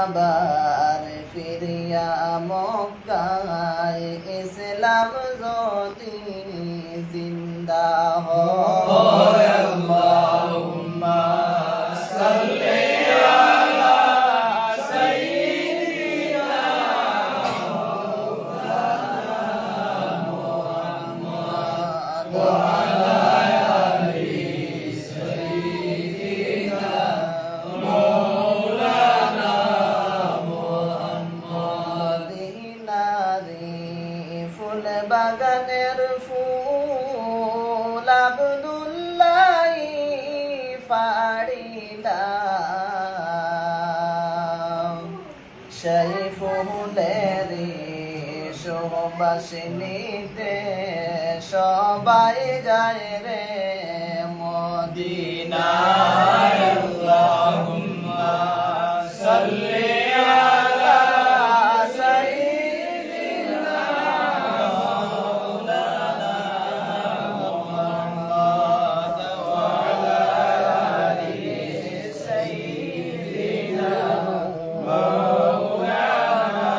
আবার ফিরিয়া মক্কায় ইসলাম যদি জিন্দা হয় আল্লাহুম্মা সাল্লি আলা সাইয়্যিদিনা মুহাম্মাদ ওয়া আলা আলি সাইয়্যিদিনা বাগানের ফুল আব্দুল্লাহ ফাড়িলাম সেই ফুলের সুবাসিনীতে সবাই যায় রে মদিনায় আল্লাহুম্মা সাল্লি আলা সাইয়্যিদিনা মাওলানা মুহাম্মদ ওয়া আলা আলি সাইয়্যিদিনা মাওলানা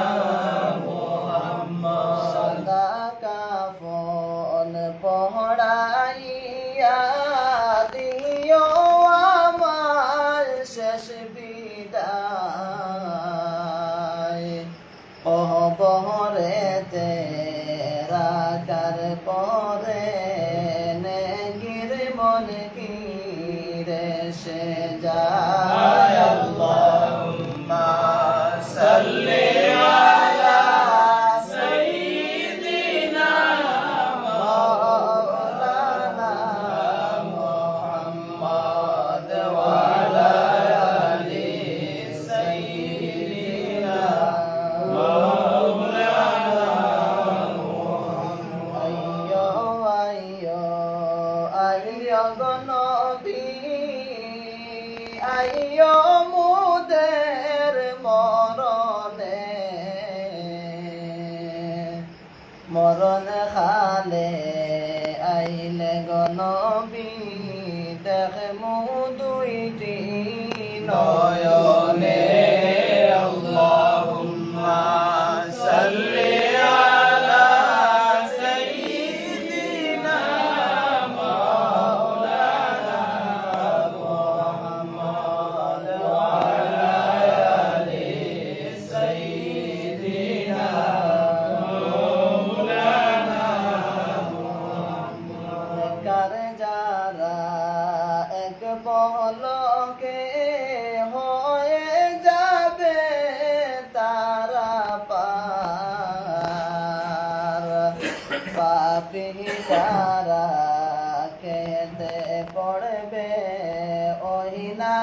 মুহাম্মদ সাদা কাফন পহড়াইয়া দিও আমার শেষ বিদায় কবরেতে রাখার পরে নেকির মুনকিরে সে যায় আল্লাহুম্মা সাল্লি আলা সাইয়্যিদিনা মাওলানা মুহাম্মদ ওয়া আলা আলি সাইয়্যিদিনা মাওলানা মুহাম্মদ আইয়ো গো নবী আইয়ো মুদের মরণে মরণ খালে আইলে গো নবী দেখমু দুইটি নয়নে আল্লাহুম্মা সাল্লি আলা সাইয়্যিদিনা মাওলানা মুহাম্মদ ওয়া আলা আলি সাইয়্যিদিনা মাওলানা মুহাম্মদ কার যারা এক পলকে হয়ে যাবে তারা পার পাপী যারা কেঁদে পড়বে ওই না